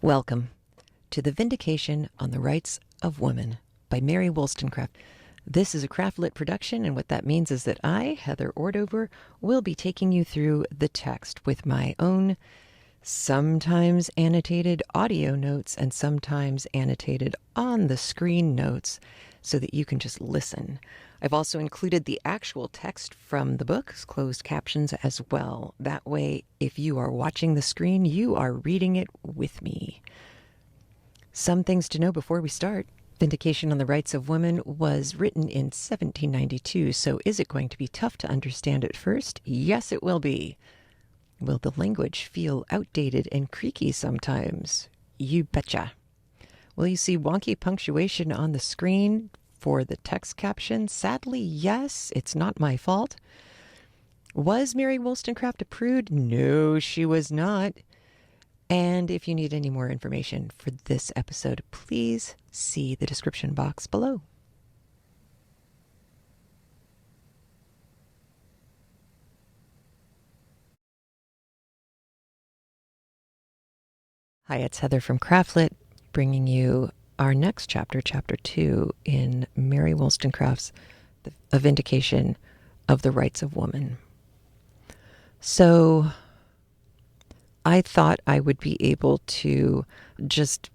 Welcome to the Vindication on the Rights of Women by Mary Wollstonecraft. This is a CraftLit production, and what that means is that I, Heather Ordover, will be taking you through the text with my own sometimes annotated audio notes and sometimes annotated on-the-screen notes so that you can just listen. I've also included the actual text from the book, closed captions as well. That way, if you are watching the screen, you are reading it with me. Some things to know before we start. Vindication on the Rights of Women was written in 1792, so is it going to be tough to understand at first? Yes, it will be. Will the language feel outdated and creaky sometimes? You betcha. Will you see wonky punctuation on the screen for the text caption? Sadly, yes. It's not my fault. Was Mary Wollstonecraft a prude? No, she was not. And if you need any more information for this episode, please see the description box below. Hi, it's Heather from CraftLit, bringing you our next chapter, Chapter 2, in Mary Wollstonecraft's A Vindication of the Rights of Woman. So I thought I would be able to just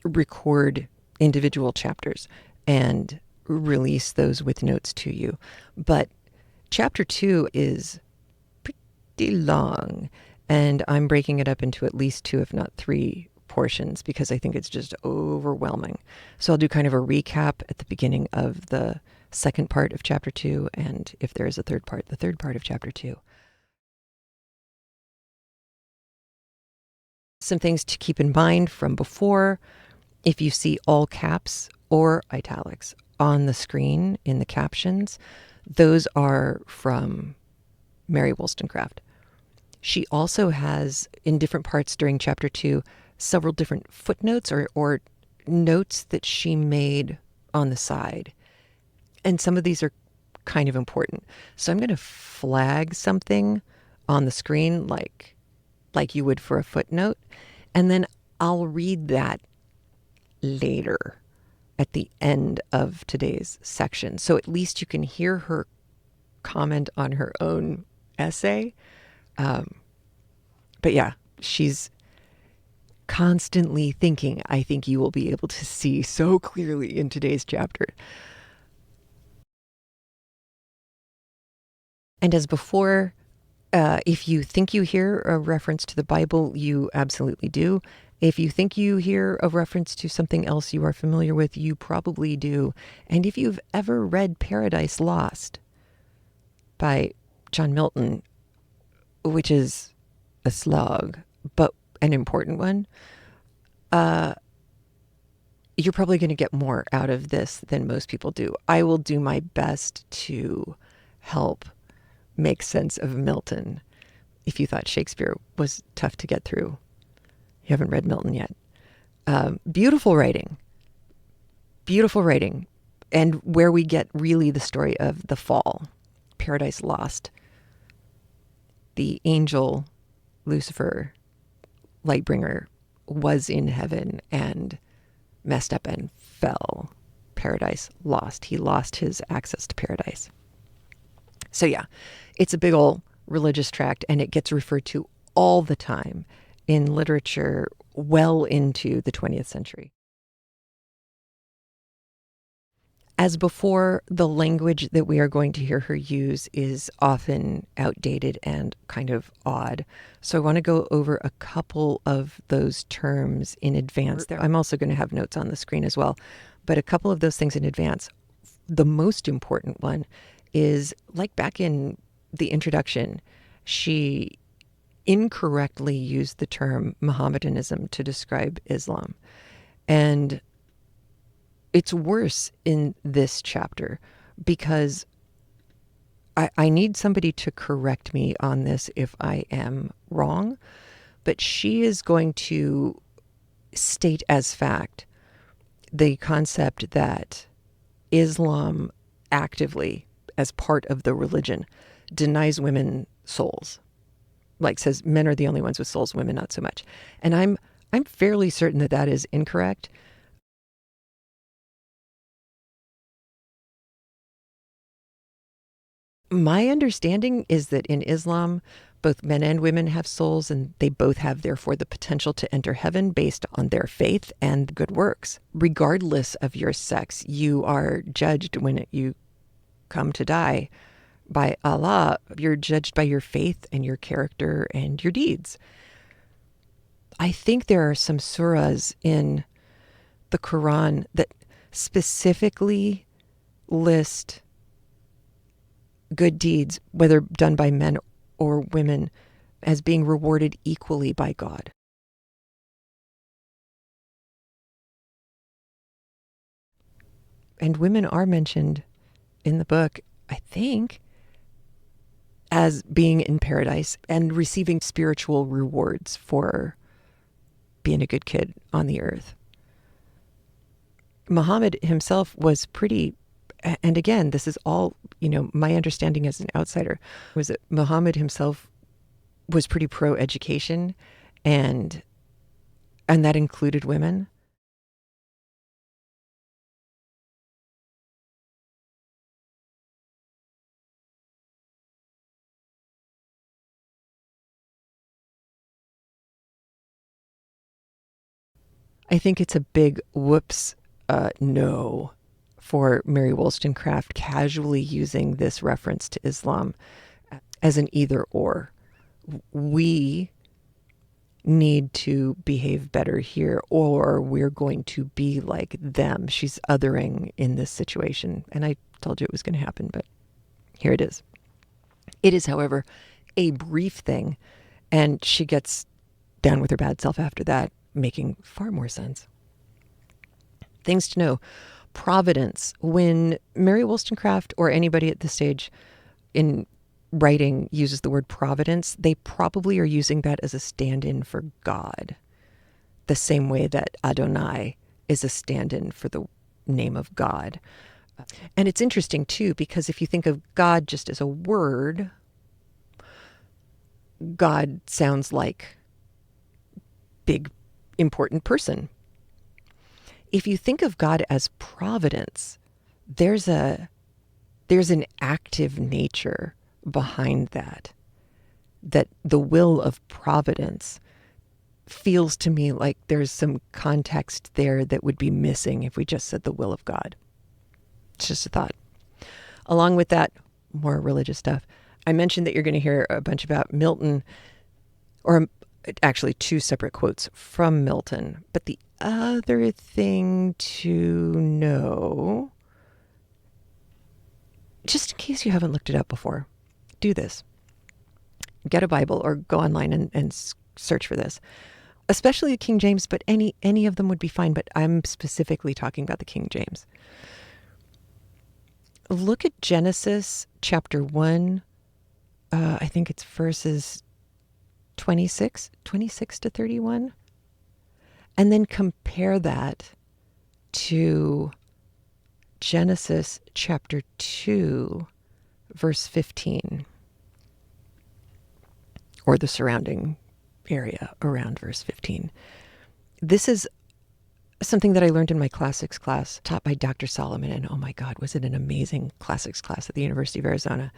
record individual chapters and release those with notes to you. But Chapter 2 is pretty long, and I'm breaking it up into at least 2, if not 3 portions, because I think it's just overwhelming. So I'll do kind of a recap at the beginning of the second part of Chapter 2, and if there is a third part, the third part of Chapter 2. Some things to keep in mind from before. If you see all caps or italics on the screen in the captions, those are from Mary Wollstonecraft. She also has, in different parts during Chapter 2, several different footnotes or notes that she made on the side. And some of these are kind of important. So I'm going to flag something on the screen like you would for a footnote, and then I'll read that later at the end of today's section. So at least you can hear her comment on her own essay. But yeah, she's constantly thinking. I think you will be able to see so clearly in today's chapter. And as before, if you think you hear a reference to the Bible, you absolutely do. If you think you hear a reference to something else you are familiar with, you probably do. And if you've ever read Paradise Lost by John Milton, which is a slog, but an important one, you're probably going to get more out of this than most people do. I will do my best to help make sense of Milton. If you thought Shakespeare was tough to get through, you haven't read Milton yet. Beautiful writing, and where we get really the story of the fall, Paradise Lost. The angel Lucifer, Lightbringer, was in heaven and messed up and fell. Paradise lost. He lost his access to paradise. So yeah, it's a big old religious tract, and it gets referred to all the time in literature well into the 20th century. As before, the language that we are going to hear her use is often outdated and kind of odd. So I want to go over a couple of those terms in advance. I'm also going to have notes on the screen as well, but a couple of those things in advance. The most important one is, like back in the introduction, she incorrectly used the term Mohammedanism to describe Islam. And it's worse in this chapter because I need somebody to correct me on this if I am wrong, but she is going to state as fact the concept that Islam actively, as part of the religion, denies women souls. Like says men are the only ones with souls, women not so much. And I'm I'm fairly certain that that is incorrect. My understanding is that in Islam, both men and women have souls, and they both have, therefore, the potential to enter heaven based on their faith and good works. Regardless of your sex, you are judged when you come to die by Allah. You're judged by your faith and your character and your deeds. I think there are some surahs in the Quran that specifically list good deeds, whether done by men or women, as being rewarded equally by God. And women are mentioned in the book, I think, as being in paradise and receiving spiritual rewards for being a good kid on the earth. Muhammad himself was pretty, and again, this is all, my understanding as an outsider, was that Muhammad himself was pretty pro-education, and that included women. I think it's a big whoops, no, for Mary Wollstonecraft casually using this reference to Islam as an either or. We need to behave better here, or we're going to be like them. She's othering in this situation. And I told you it was going to happen, but here it is. It is, however, a brief thing, and she gets down with her bad self after that, making far more sense. Things to know. Providence. When Mary Wollstonecraft or anybody at this stage in writing uses the word Providence, they probably are using that as a stand-in for God, the same way that Adonai is a stand-in for the name of God. And it's interesting, too, because if you think of God just as a word, God sounds like big, important person. If you think of God as providence, there's an active nature behind that the will of providence feels to me like there's some context there that would be missing if we just said the will of God. It's just a thought. Along with that, more religious stuff. I mentioned that you're going to hear a bunch about Milton, or actually two separate quotes from Milton. But the other thing to know, just in case you haven't looked it up before, do this. Get a Bible or go online and search for this. Especially King James, but any of them would be fine. But I'm specifically talking about the King James. Look at Genesis chapter 1. I think it's verses 26 to 31. And then compare that to Genesis chapter 2, verse 15. Or the surrounding area around verse 15. This is something that I learned in my classics class taught by Dr. Solomon. And oh my God, was it an amazing classics class at the University of Arizona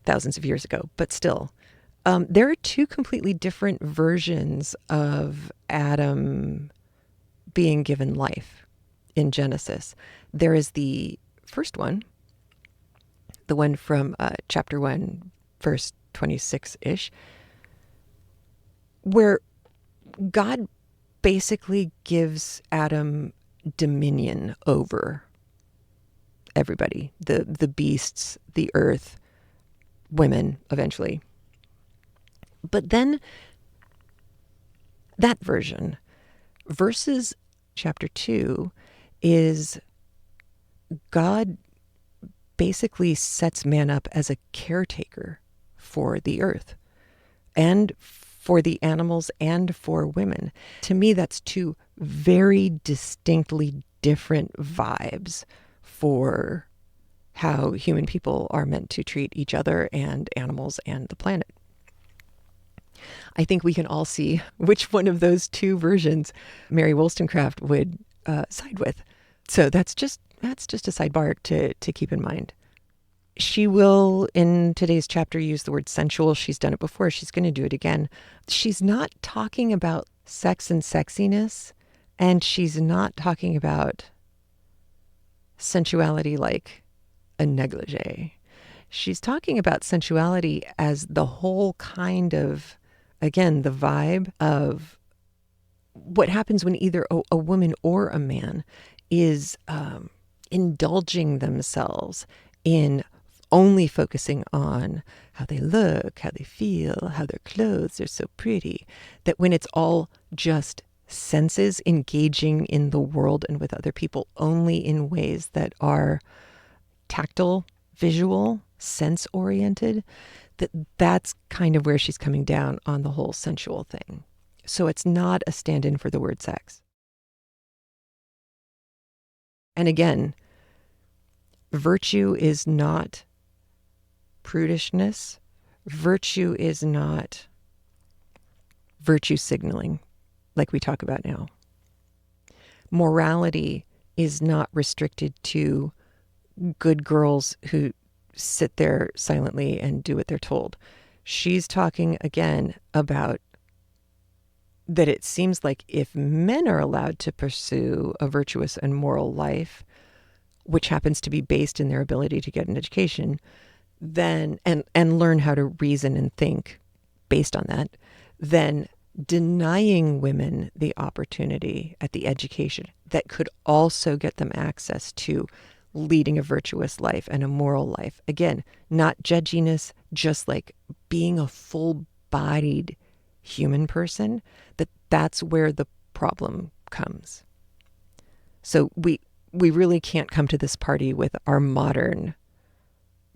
thousands of years ago. But still, there are two completely different versions of Adam being given life in Genesis. There is the first one, the one from chapter 1, verse 26-ish, where God basically gives Adam dominion over everybody, the beasts, the earth, women eventually. But then that version versus chapter 2 is God basically sets man up as a caretaker for the earth and for the animals and for women. To me, that's two very distinctly different vibes for how human people are meant to treat each other and animals and the planet. I think we can all see which one of those two versions Mary Wollstonecraft would side with. So that's just a sidebar to keep in mind. She will, in today's chapter, use the word sensual. She's done it before. She's going to do it again. She's not talking about sex and sexiness, and she's not talking about sensuality like a negligee. She's talking about sensuality as the whole kind of, again, the vibe of what happens when either a woman or a man is indulging themselves in only focusing on how they look, how they feel, how their clothes are so pretty, that when it's all just senses engaging in the world and with other people only in ways that are tactile, visual, sense-oriented, that's kind of where she's coming down on the whole sensual thing. So it's not a stand-in for the word sex. And again, virtue is not prudishness. Virtue is not virtue signaling like we talk about now. Morality is not restricted to good girls who sit there silently and do what they're told. She's talking again about that it seems like if men are allowed to pursue a virtuous and moral life, which happens to be based in their ability to get an education, then and learn how to reason and think based on that, then denying women the opportunity at the education that could also get them access to leading a virtuous life and a moral life. Again, not judginess, just like being a full-bodied human person, that's where the problem comes. So we really can't come to this party with our modern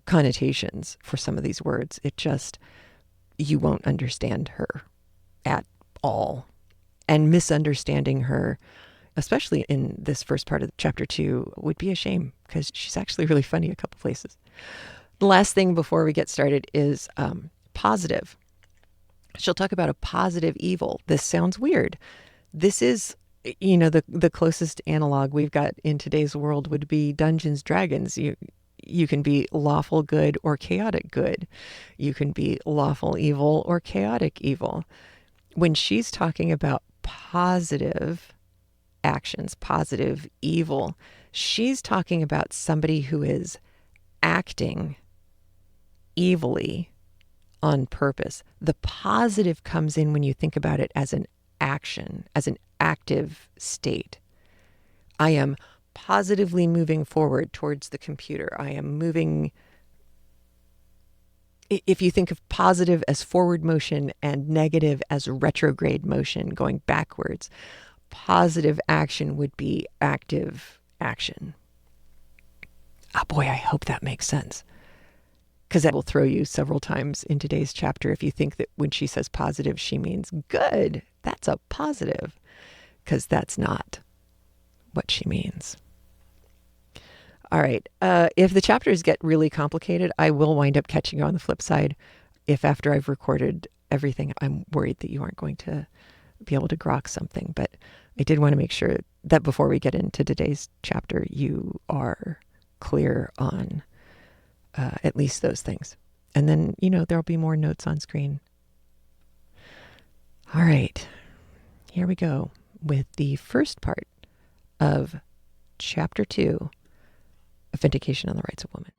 connotations for some of these words. It just, you won't understand her at all. And misunderstanding her, especially in this first part of chapter 2, would be a shame because she's actually really funny a couple places. The last thing before we get started is positive. She'll talk about a positive evil. This sounds weird. This is, the closest analog we've got in today's world would be Dungeons, Dragons. You can be lawful good or chaotic good. You can be lawful evil or chaotic evil. When she's talking about positive actions, positive evil, she's talking about somebody who is acting evilly on purpose. The positive comes in when you think about it as an action, as an active state. I am positively moving forward towards the computer. I am moving. If you think of positive as forward motion and negative as retrograde motion, going backwards, positive action would be active action. Oh boy, I hope that makes sense. Because that will throw you several times in today's chapter if you think that when she says positive, she means good. That's a positive. Because that's not what she means. All right. If the chapters get really complicated, I will wind up catching you on the flip side. If after I've recorded everything, I'm worried that you aren't going to be able to grok something. But I did want to make sure that before we get into today's chapter, you are clear on at least those things. And then, there'll be more notes on screen. All right. Here we go with the first part of chapter 2 of Vindication on the Rights of Women.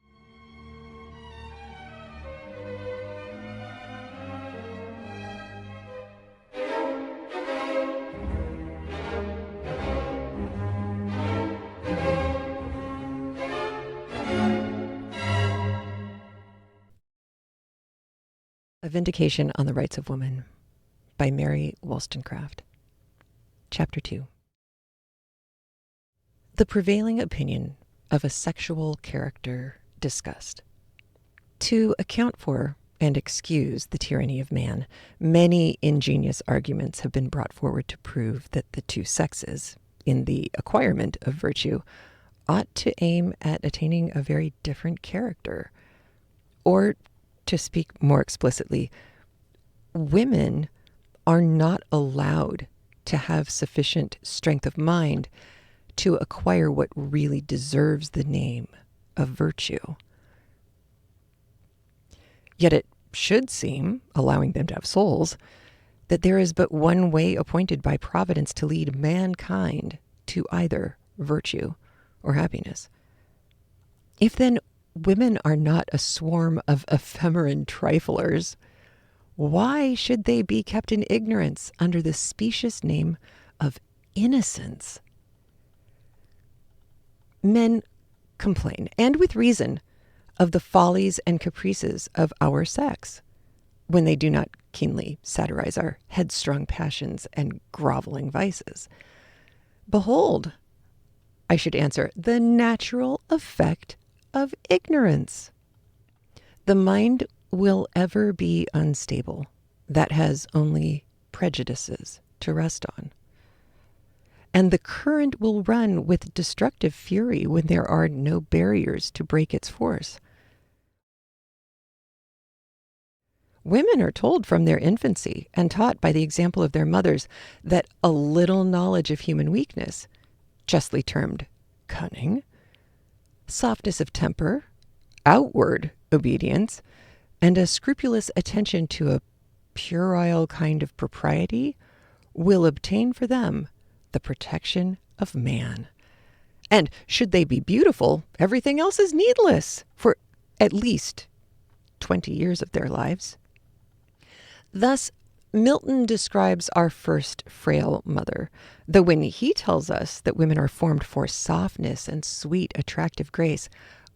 A Vindication on the Rights of Women by Mary Wollstonecraft. Chapter 2. The prevailing opinion of a sexual character discussed. To account for and excuse the tyranny of man, many ingenious arguments have been brought forward to prove that the two sexes, in the acquirement of virtue, ought to aim at attaining a very different character. Or, to speak more explicitly, women are not allowed to have sufficient strength of mind to acquire what really deserves the name of virtue. Yet it should seem, allowing them to have souls, that there is but one way appointed by Providence to lead mankind to either virtue or happiness. If then women are not a swarm of ephemeran triflers, why should they be kept in ignorance under the specious name of innocence? Men complain, and with reason, of the follies and caprices of our sex, when they do not keenly satirize our headstrong passions and groveling vices. Behold, I should answer, the natural effect of ignorance. The mind will ever be unstable. That has only prejudices to rest on. And the current will run with destructive fury when there are no barriers to break its force. Women are told from their infancy and taught by the example of their mothers that a little knowledge of human weakness, justly termed cunning, softness of temper, outward obedience, and a scrupulous attention to a puerile kind of propriety will obtain for them the protection of man. And should they be beautiful, everything else is needless for at least 20 years of their lives. Thus, Milton describes our first frail mother, though when he tells us that women are formed for softness and sweet, attractive grace,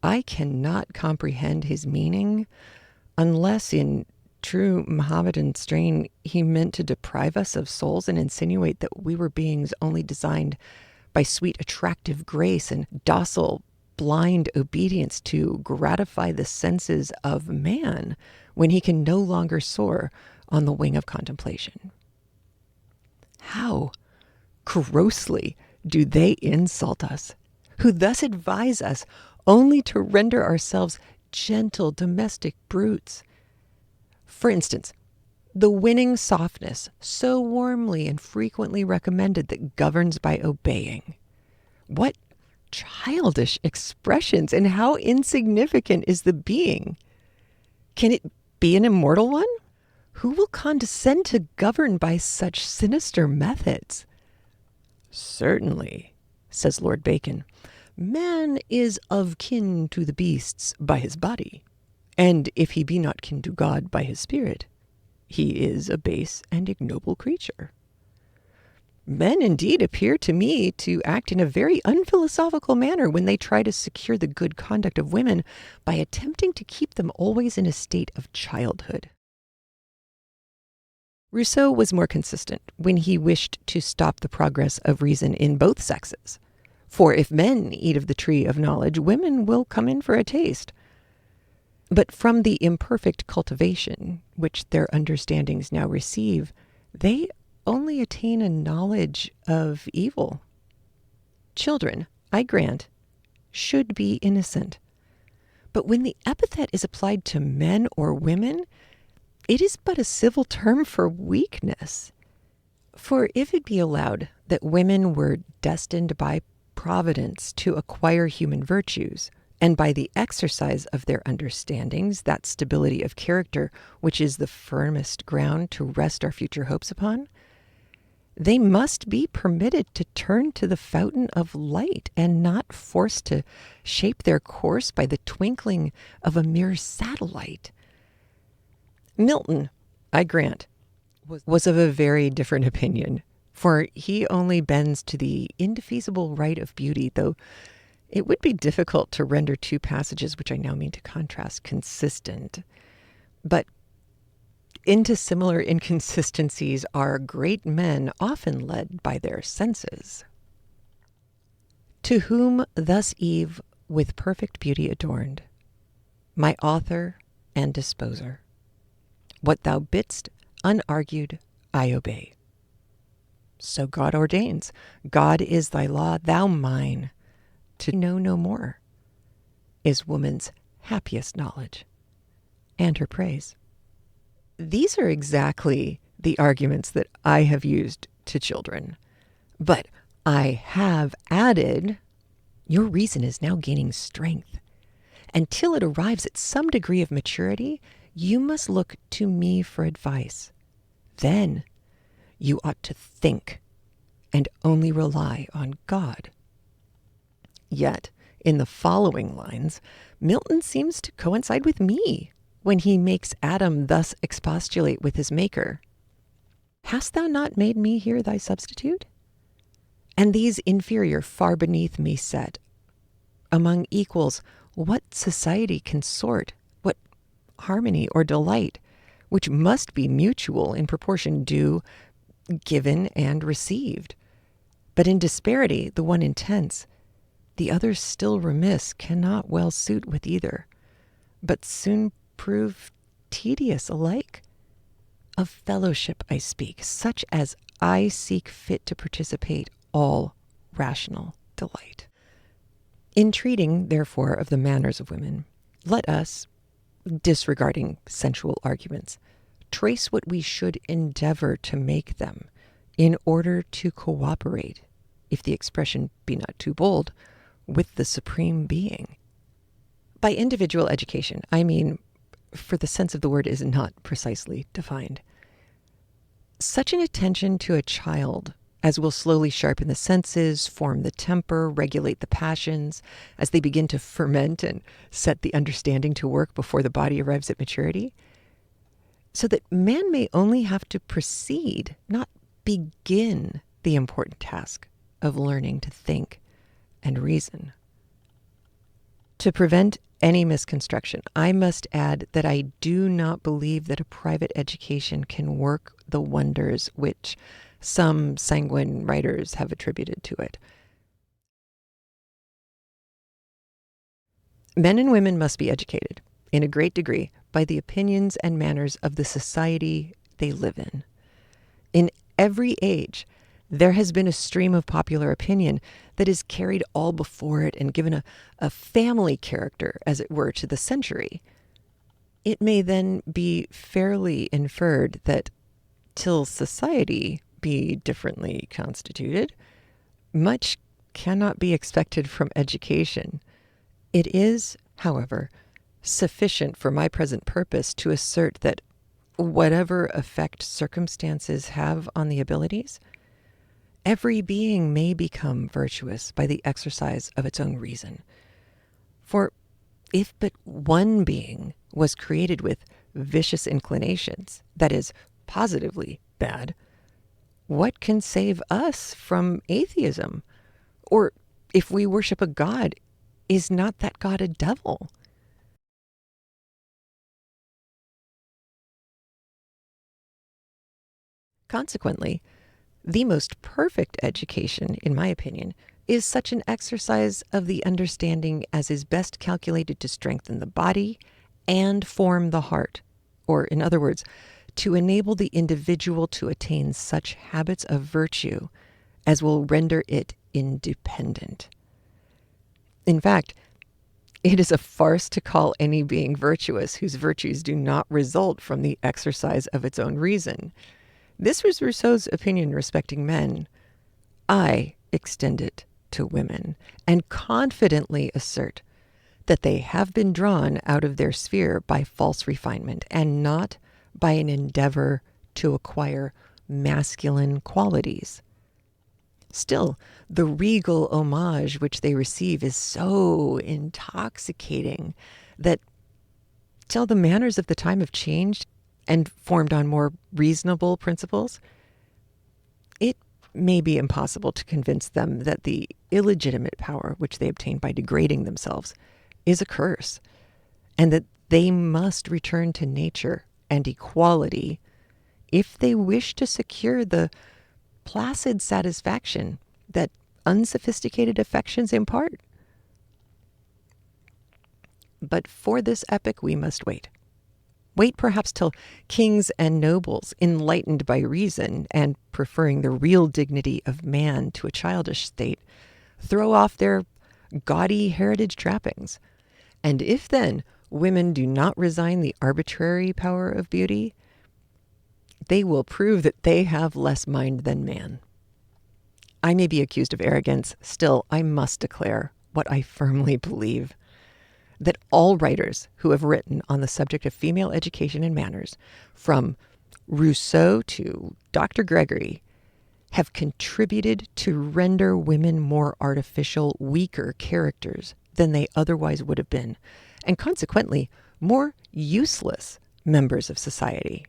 I cannot comprehend his meaning unless in true Mohammedan strain he meant to deprive us of souls and insinuate that we were beings only designed by sweet, attractive grace and docile, blind obedience to gratify the senses of man when he can no longer soar on the wing of contemplation. How grossly do they insult us, who thus advise us only to render ourselves gentle domestic brutes. For instance, the winning softness so warmly and frequently recommended that governs by obeying. What childish expressions, and how insignificant is the being! Can it be an immortal one? Who will condescend to govern by such sinister methods? Certainly, says Lord Bacon, man is of kin to the beasts by his body, and if he be not kin to God by his spirit, he is a base and ignoble creature. Men indeed appear to me to act in a very unphilosophical manner when they try to secure the good conduct of women by attempting to keep them always in a state of childhood. Rousseau was more consistent when he wished to stop the progress of reason in both sexes. For if men eat of the tree of knowledge, women will come in for a taste. But from the imperfect cultivation which their understandings now receive, they only attain a knowledge of evil. Children, I grant, should be innocent. But when the epithet is applied to men or women, it is but a civil term for weakness. For if it be allowed that women were destined by Providence to acquire human virtues, and by the exercise of their understandings, that stability of character which is the firmest ground to rest our future hopes upon, they must be permitted to turn to the fountain of light, and not forced to shape their course by the twinkling of a mere satellite. Milton, I grant, was of a very different opinion, for he only bends to the indefeasible right of beauty, though it would be difficult to render two passages which I now mean to contrast consistent. But into similar inconsistencies are great men often led by their senses. To whom thus Eve with perfect beauty adorned, my author and disposer, what thou bidst, unargued, I obey. So God ordains. God is thy law, thou mine. To know no more is woman's happiest knowledge and her praise. These are exactly the arguments that I have used to children. But I have added, your reason is now gaining strength. Until it arrives at some degree of maturity, you must look to me for advice. Then you ought to think and only rely on God. Yet, in the following lines, Milton seems to coincide with me when he makes Adam thus expostulate with his Maker. Hast thou not made me here thy substitute? And these inferior far beneath me set. Among equals, what society can sort, what harmony or delight, which must be mutual in proportion due, given and received? But in disparity, the one intense, the other still remiss, cannot well suit with either, but soon prove tedious alike. Of fellowship I speak, such as I seek fit to participate all rational delight. In treating, therefore, of the manners of women, let us, disregarding sensual arguments, trace what we should endeavor to make them in order to cooperate, if the expression be not too bold, with the Supreme Being. By individual education, I mean, for the sense of the word is not precisely defined, such an attention to a child as will slowly sharpen the senses, form the temper, regulate the passions, as they begin to ferment and set the understanding to work before the body arrives at maturity, so that man may only have to proceed, not begin, the important task of learning to think and reason. To prevent any misconstruction, I must add that I do not believe that a private education can work the wonders which some sanguine writers have attributed to it. Men and women must be educated, in a great degree, by the opinions and manners of the society they live in. In every age, there has been a stream of popular opinion that has carried all before it and given a family character, as it were, to the century. It may then be fairly inferred that till society be differently constituted, much cannot be expected from education. It is, however, sufficient for my present purpose to assert that whatever effect circumstances have on the abilities, every being may become virtuous by the exercise of its own reason. For if but one being was created with vicious inclinations, that is, positively bad, what can save us from atheism? Or if we worship a god, is not that god a devil? Consequently, the most perfect education, in my opinion, is such an exercise of the understanding as is best calculated to strengthen the body and form the heart, or, in other words, to enable the individual to attain such habits of virtue as will render it independent. In fact, it is a farce to call any being virtuous whose virtues do not result from the exercise of its own reason. This was Rousseau's opinion respecting men. I extend it to women, and confidently assert that they have been drawn out of their sphere by false refinement, and not by an endeavor to acquire masculine qualities. Still, the regal homage which they receive is so intoxicating that, till the manners of the time have changed and formed on more reasonable principles, it may be impossible to convince them that the illegitimate power which they obtain by degrading themselves is a curse, and that they must return to nature and equality if they wish to secure the placid satisfaction that unsophisticated affections impart. But for this epoch we must wait. Wait perhaps till kings and nobles, enlightened by reason and preferring the real dignity of man to a childish state, throw off their gaudy heritage trappings. And if then women do not resign the arbitrary power of beauty, they will prove that they have less mind than man. I may be accused of arrogance, still I must declare what I firmly believe, that all writers who have written on the subject of female education and manners, from Rousseau to Dr. Gregory, have contributed to render women more artificial, weaker characters than they otherwise would have been, and consequently more useless members of society.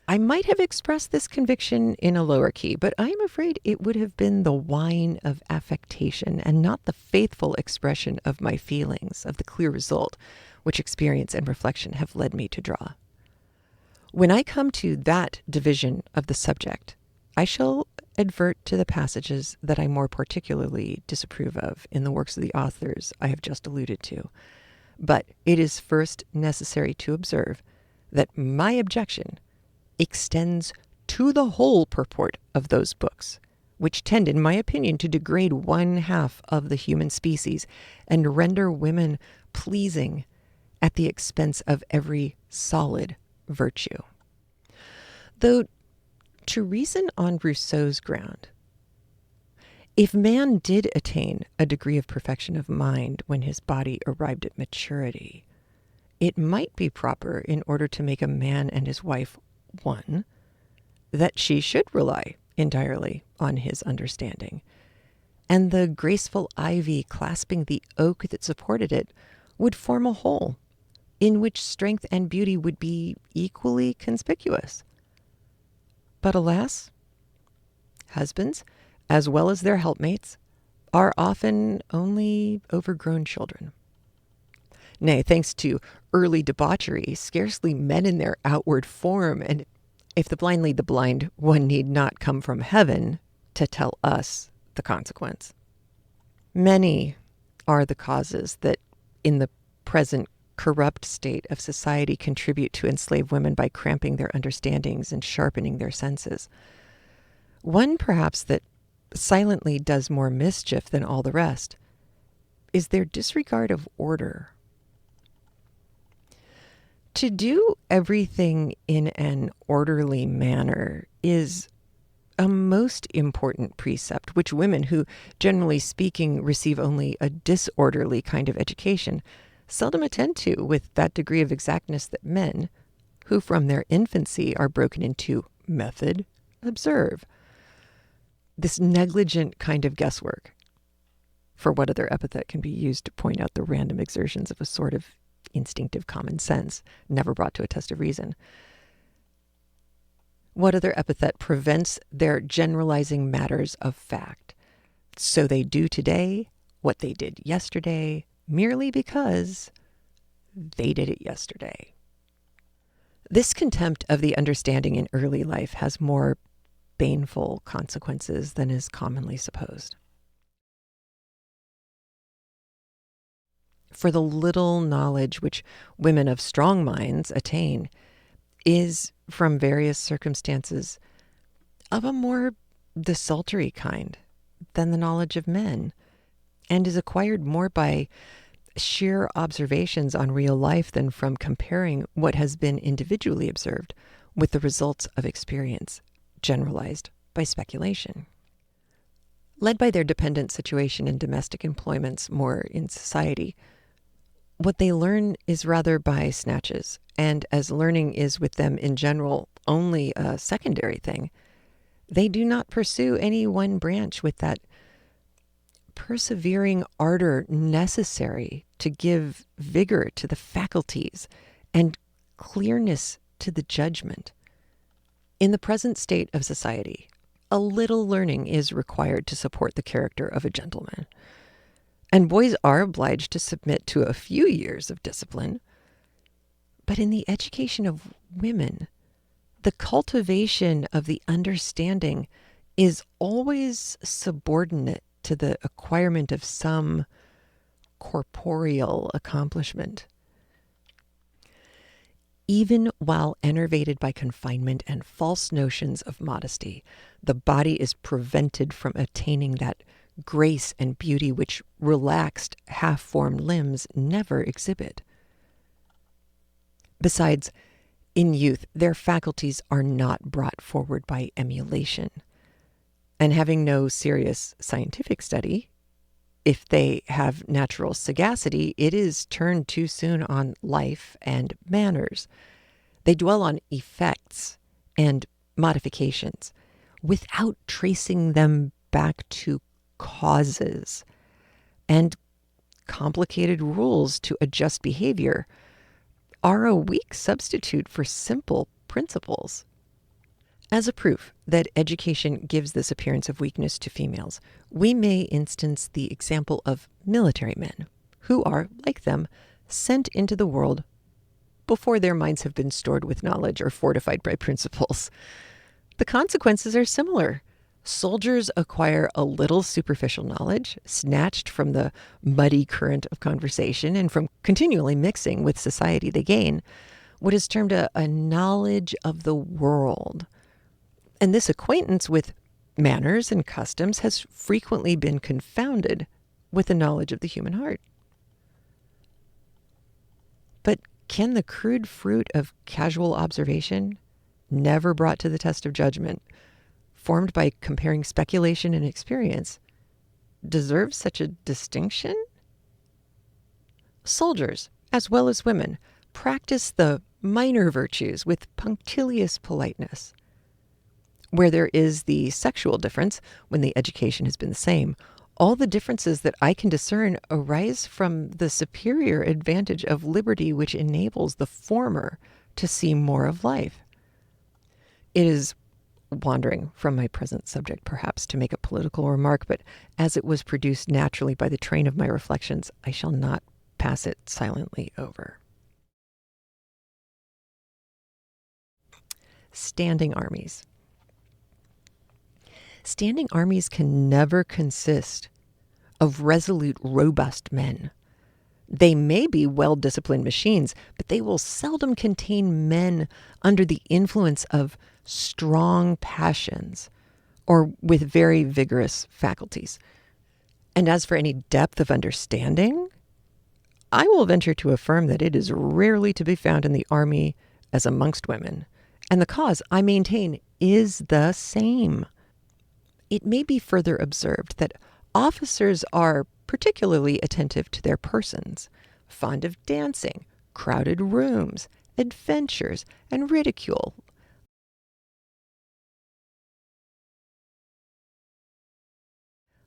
I might have expressed this conviction in a lower key, but I am afraid it would have been the whine of affectation and not the faithful expression of my feelings, of the clear result which experience and reflection have led me to draw. When I come to that division of the subject, I shall advert to the passages that I more particularly disapprove of in the works of the authors I have just alluded to. But it is first necessary to observe that my objection extends to the whole purport of those books, which tend, in my opinion, to degrade one half of the human species and render women pleasing at the expense of every solid virtue. Though, to reason on Rousseau's ground, if man did attain a degree of perfection of mind when his body arrived at maturity, it might be proper, in order to make a man and his wife one, that she should rely entirely on his understanding, and the graceful ivy clasping the oak that supported it would form a whole in which strength and beauty would be equally conspicuous. But alas, husbands, as well as their helpmates, are often only overgrown children. Nay, thanks to early debauchery, scarcely men in their outward form, and if the blind lead the blind, one need not come from heaven to tell us the consequence. Many are the causes that, in the present corrupt state of society, contribute to enslave women by cramping their understandings and sharpening their senses. One, perhaps, that silently does more mischief than all the rest is their disregard of order. To do everything in an orderly manner is a most important precept, which women who, generally speaking, receive only a disorderly kind of education, seldom attend to with that degree of exactness that men, who from their infancy are broken into method, observe. This negligent kind of guesswork, for what other epithet can be used to point out the random exertions of a sort of instinctive common sense, never brought to a test of reason. What other epithet prevents their generalizing matters of fact? So they do today what they did yesterday, merely because they did it yesterday. This contempt of the understanding in early life has more baneful consequences than is commonly supposed. For the little knowledge which women of strong minds attain is, from various circumstances, of a more desultory kind than the knowledge of men, and is acquired more by sheer observations on real life than from comparing what has been individually observed with the results of experience, generalized by speculation. Led by their dependent situation in domestic employments more in society, what they learn is rather by snatches, and as learning is with them in general only a secondary thing, they do not pursue any one branch with that persevering ardor necessary to give vigor to the faculties and clearness to the judgment. In the present state of society, a little learning is required to support the character of a gentleman, and boys are obliged to submit to a few years of discipline. But in the education of women, the cultivation of the understanding is always subordinate to the acquirement of some corporeal accomplishment. Even while enervated by confinement and false notions of modesty, the body is prevented from attaining that grace and beauty which relaxed, half-formed limbs never exhibit. Besides, In youth, their faculties are not brought forward by emulation. And having no serious scientific study, if they have natural sagacity, it is turned too soon on life and manners. They dwell on effects and modifications without tracing them back to causes, and complicated rules to adjust behavior are a weak substitute for simple principles. As a proof that education gives this appearance of weakness to females, we may instance the example of military men, who are, like them, sent into the world before their minds have been stored with knowledge or fortified by principles. The consequences are similar. Soldiers acquire a little superficial knowledge, snatched from the muddy current of conversation and from continually mixing with society. They gain what is termed a knowledge of the world. And this acquaintance with manners and customs has frequently been confounded with a knowledge of the human heart. But can the crude fruit of casual observation, never brought to the test of judgment, formed by comparing speculation and experience, deserve such a distinction? Soldiers, as well as women, practice the minor virtues with punctilious politeness. Where there is the sexual difference, when the education has been the same, all the differences that I can discern arise from the superior advantage of liberty which enables the former to see more of life. It is wandering from my present subject, perhaps, to make a political remark, but as it was produced naturally by the train of my reflections, I shall not pass it silently over. Standing armies. Standing armies can never consist of resolute, robust men. They may be well-disciplined machines, but they will seldom contain men under the influence of strong passions or with very vigorous faculties. And as for any depth of understanding, I will venture to affirm that it is rarely to be found in the army as amongst women. And the cause, I maintain, is the same. It may be further observed that officers are particularly attentive to their persons, fond of dancing, crowded rooms, adventures, and ridicule.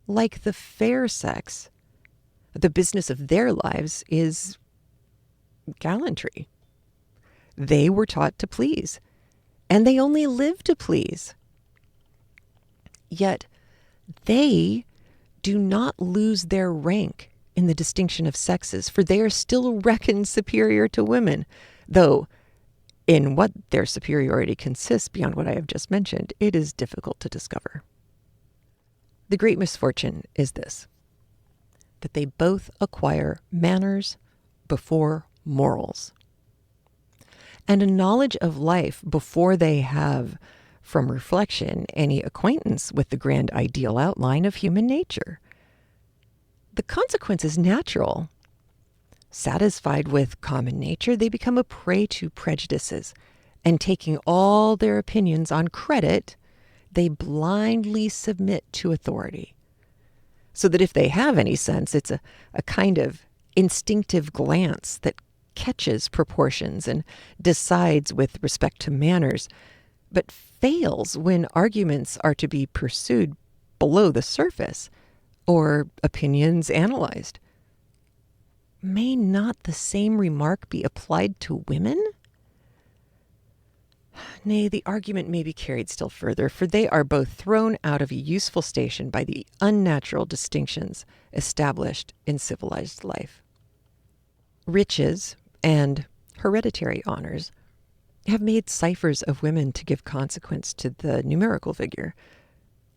Like the fair sex, the business of their lives is gallantry. They were taught to please, and they only live to please. Yet they do not lose their rank in the distinction of sexes, for they are still reckoned superior to women, though in what their superiority consists beyond what I have just mentioned, it is difficult to discover. The great misfortune is this, that they both acquire manners before morals, and a knowledge of life before they have, from reflection, any acquaintance with the grand ideal outline of human nature. The consequence is natural. Satisfied with common nature, they become a prey to prejudices, and taking all their opinions on credit, they blindly submit to authority. So that if they have any sense, it's a kind of instinctive glance that catches proportions and decides with respect to manners, but fails when arguments are to be pursued below the surface or opinions analyzed. May not the same remark be applied to women? Nay, the argument may be carried still further, for they are both thrown out of a useful station by the unnatural distinctions established in civilized life. Riches and hereditary honors have made ciphers of women to give consequence to the numerical figure,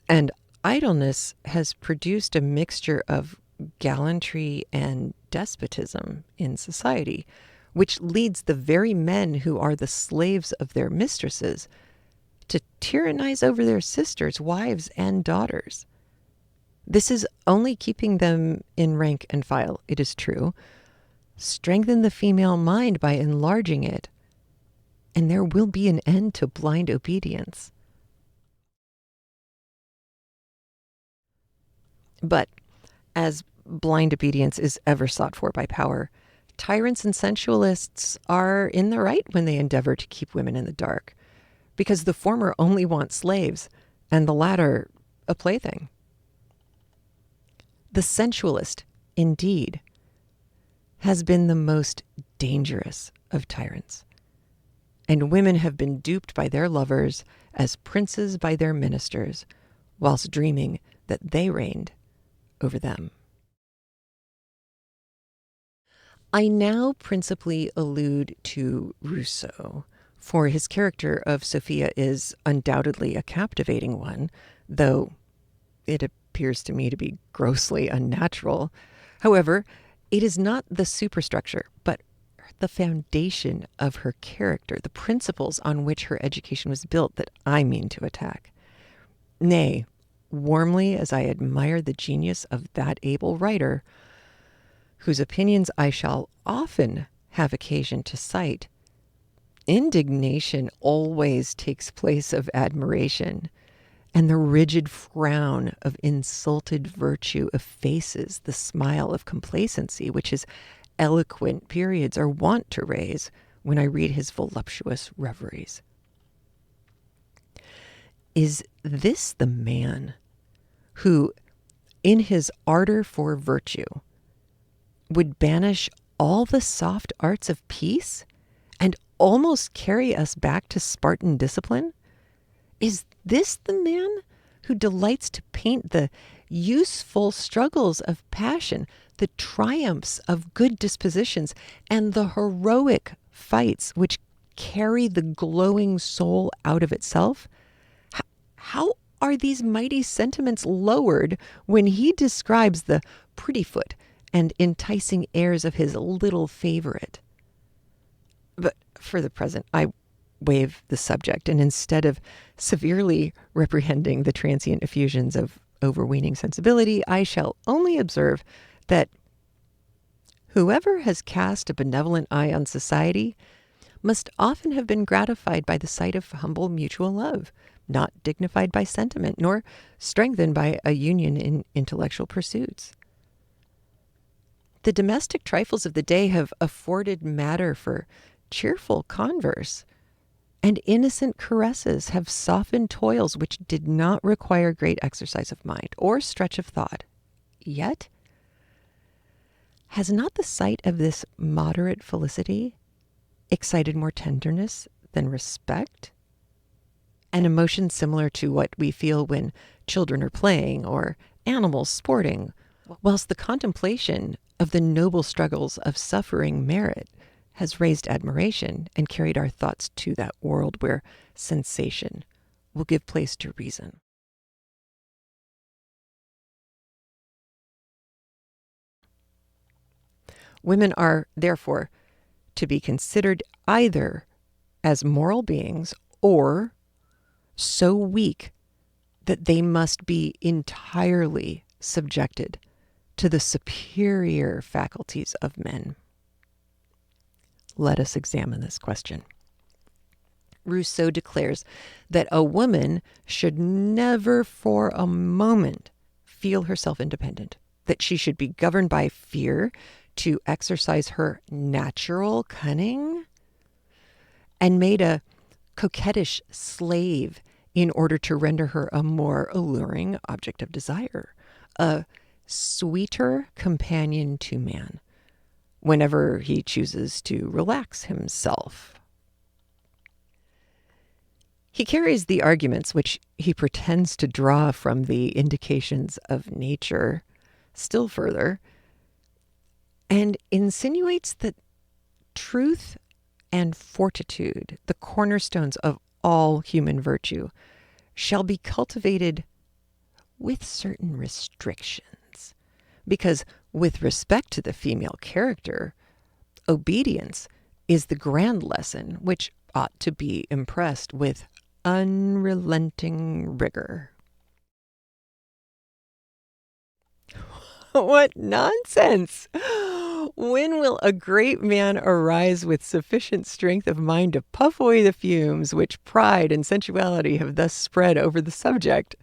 and idleness has produced a mixture of gallantry and despotism in society, which leads the very men who are the slaves of their mistresses to tyrannize over their sisters, wives, and daughters. This is only keeping them in rank and file, it is true. Strengthen the female mind by enlarging it, and there will be an end to blind obedience. But as blind obedience is ever sought for by power, tyrants and sensualists are in the right when they endeavor to keep women in the dark, because the former only want slaves and the latter a plaything. The sensualist, indeed, has been the most dangerous of tyrants, and women have been duped by their lovers as princes by their ministers, whilst dreaming that they reigned over them. I now principally allude to Rousseau, for his character of Sophia is undoubtedly a captivating one, though it appears to me to be grossly unnatural. However, it is not the superstructure, but the foundation of her character, the principles on which her education was built, that I mean to attack. Nay, warmly as I admire the genius of that able writer, whose opinions I shall often have occasion to cite, indignation always takes place of admiration, and the rigid frown of insulted virtue effaces the smile of complacency which his eloquent periods are wont to raise when I read his voluptuous reveries. Is this the man who, in his ardor for virtue, would banish all the soft arts of peace and almost carry us back to Spartan discipline? Is this the man who delights to paint the useful struggles of passion, the triumphs of good dispositions, and the heroic fights which carry the glowing soul out of itself? How are these mighty sentiments lowered when he describes the pretty foot and enticing airs of his little favorite? But for the present, I waive the subject, and instead of severely reprehending the transient effusions of overweening sensibility, I shall only observe that whoever has cast a benevolent eye on society must often have been gratified by the sight of humble mutual love, not dignified by sentiment, nor strengthened by a union in intellectual pursuits. The domestic trifles of the day have afforded matter for cheerful converse, and innocent caresses have softened toils which did not require great exercise of mind or stretch of thought. Yet, has not the sight of this moderate felicity excited more tenderness than respect? An emotion similar to what we feel when children are playing or animals sporting, whilst the contemplation of the noble struggles of suffering merit has raised admiration and carried our thoughts to that world where sensation will give place to reason. Women are, therefore, to be considered either as moral beings or so weak that they must be entirely subjected to the superior faculties of men. Let us examine this question. Rousseau declares that a woman should never for a moment feel herself independent, that she should be governed by fear to exercise her natural cunning, and made a coquettish slave in order to render her a more alluring object of desire, a sweeter companion to man whenever he chooses to relax himself. He carries the arguments which he pretends to draw from the indications of nature still further, and insinuates that truth and fortitude, the cornerstones of all human virtue, shall be cultivated with certain restrictions, because with respect to the female character, obedience is the grand lesson which ought to be impressed with unrelenting rigor. What nonsense! When will a great man arise with sufficient strength of mind to puff away the fumes which pride and sensuality have thus spread over the subject?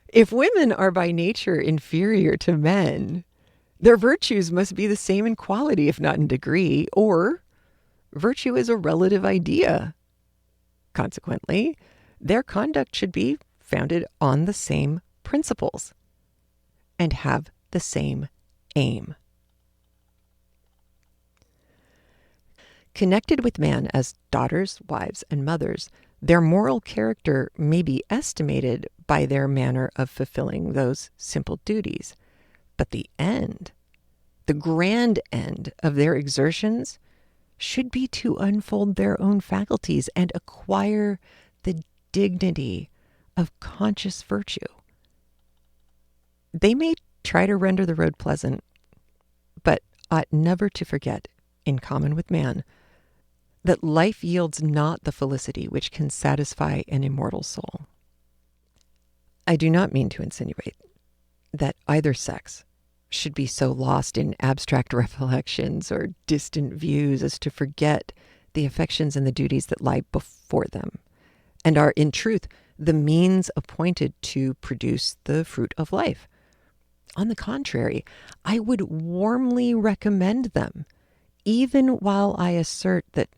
If women are by nature inferior to men, their virtues must be the same in quality, if not in degree, or virtue is a relative idea. Consequently, their conduct should be founded on the same principles and have the same aim. Connected with man as daughters, wives, and mothers, their moral character may be estimated by their manner of fulfilling those simple duties. But the end, the grand end of their exertions, should be to unfold their own faculties and acquire the dignity of conscious virtue. They may try to render the road pleasant, but ought never to forget, in common with man, that life yields not the felicity which can satisfy an immortal soul. I do not mean to insinuate that either sex should be so lost in abstract recollections or distant views as to forget the affections and the duties that lie before them, and are in truth the means appointed to produce the fruit of life. On the contrary, I would warmly recommend them, even while I assert that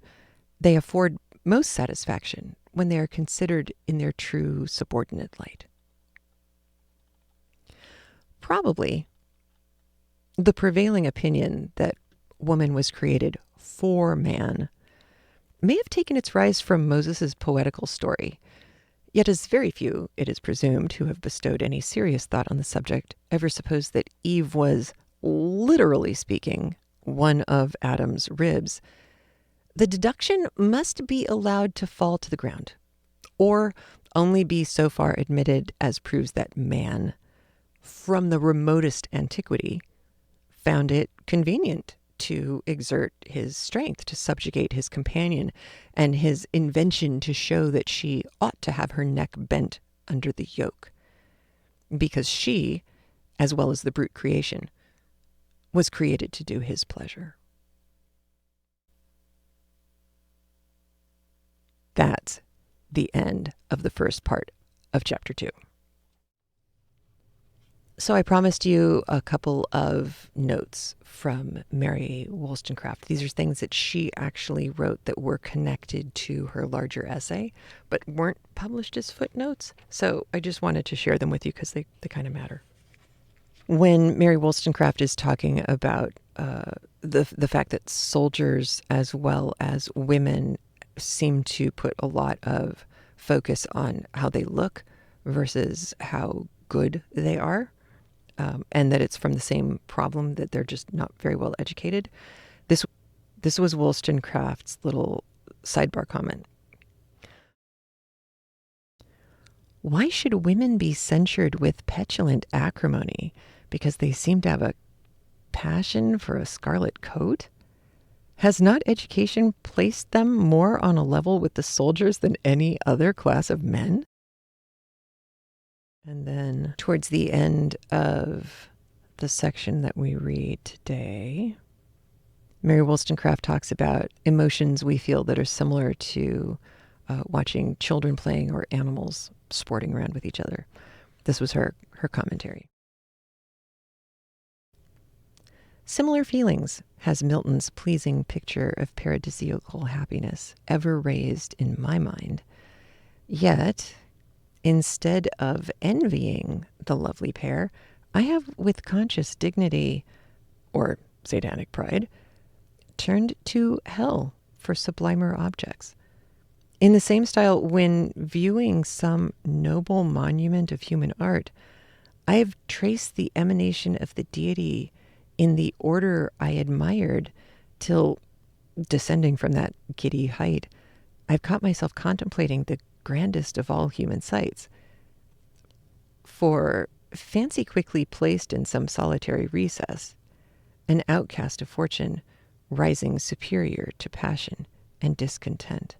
they afford most satisfaction when they are considered in their true subordinate light. Probably, the prevailing opinion that woman was created for man may have taken its rise from Moses' poetical story. Yet as very few, it is presumed, who have bestowed any serious thought on the subject ever supposed that Eve was, literally speaking, one of Adam's ribs, the deduction must be allowed to fall to the ground, or only be so far admitted as proves that man, from the remotest antiquity, found it convenient to exert his strength to subjugate his companion, and his invention to show that she ought to have her neck bent under the yoke, because she, as well as the brute creation, was created to do his pleasure. That's the end of the first part of chapter 2. So I promised you a couple of notes from Mary Wollstonecraft. These are things that she actually wrote that were connected to her larger essay, but weren't published as footnotes. So I just wanted to share them with you because they kind of matter. When Mary Wollstonecraft is talking about the fact that soldiers as well as women seem to put a lot of focus on how they look versus how good they are, and that it's from the same problem, that they're just not very well educated. This was Wollstonecraft's little sidebar comment. Why should women be censured with petulant acrimony because they seem to have a passion for a scarlet coat? Has not education placed them more on a level with the soldiers than any other class of men? And then towards the end of the section that we read today, Mary Wollstonecraft talks about emotions we feel that are similar to watching children playing or animals sporting around with each other. This was her commentary. Similar feelings has Milton's pleasing picture of paradisiacal happiness ever raised in my mind. Yet, instead of envying the lovely pair, I have with conscious dignity, or satanic pride, turned to hell for sublimer objects. In the same style, when viewing some noble monument of human art, I have traced the emanation of the deity in the order I admired, till, descending from that giddy height, I've caught myself contemplating the grandest of all human sights. For fancy quickly placed in some solitary recess, an outcast of fortune, rising superior to passion and discontent.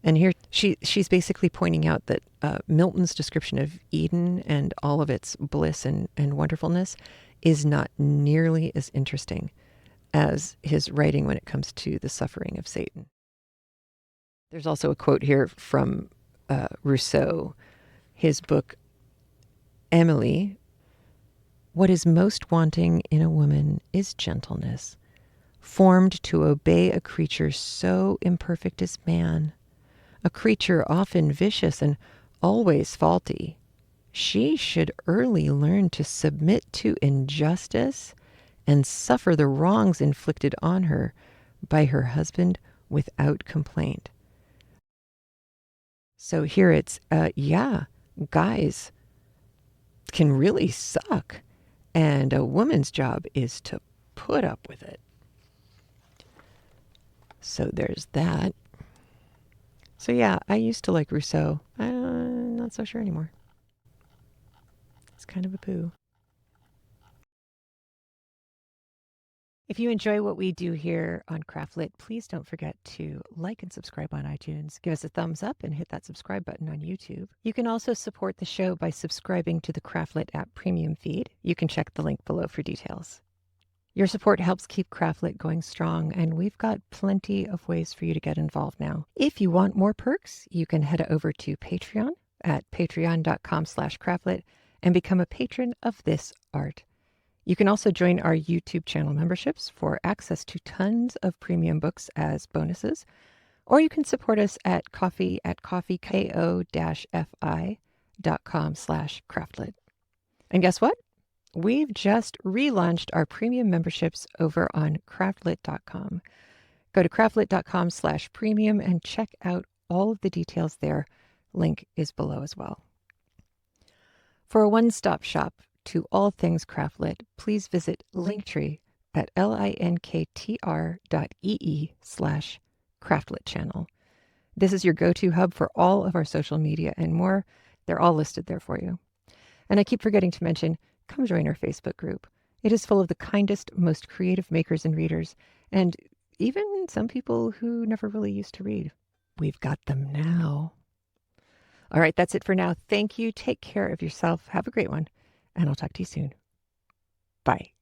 And here she's basically pointing out that Milton's description of Eden and all of its bliss and wonderfulness is not nearly as interesting as his writing when it comes to the suffering of Satan. There's also a quote here from Rousseau, his book, Emily. What is most wanting in a woman is gentleness, formed to obey a creature so imperfect as man, a creature often vicious and always faulty. She should early learn to submit to injustice and suffer the wrongs inflicted on her by her husband without complaint. So here it's, guys can really suck, and a woman's job is to put up with it. So there's that. So yeah, I used to like Rousseau. I'm not so sure anymore. It's kind of a poo. If you enjoy what we do here on CraftLit, please don't forget to like and subscribe on iTunes. Give us a thumbs up and hit that subscribe button on YouTube. You can also support the show by subscribing to the CraftLit app premium feed. You can check the link below for details. Your support helps keep CraftLit going strong, and we've got plenty of ways for you to get involved now. If you want more perks, you can head over to Patreon at patreon.com/craftlit and become a patron of this art. You can also join our YouTube channel memberships for access to tons of premium books as bonuses, or you can support us at ko-fi.com/craftlit. And guess what? We've just relaunched our premium memberships over on craftlit.com. Go to craftlit.com/premium and check out all of the details there. Link is below as well. For a one-stop shop to all things CraftLit, please visit Linktree at linktr.ee/CraftLit channel. This is your go-to hub for all of our social media and more. They're all listed there for you. And I keep forgetting to mention, come join our Facebook group. It is full of the kindest, most creative makers and readers, and even some people who never really used to read. We've got them now. All right, that's it for now. Thank you. Take care of yourself. Have a great one. And I'll talk to you soon. Bye.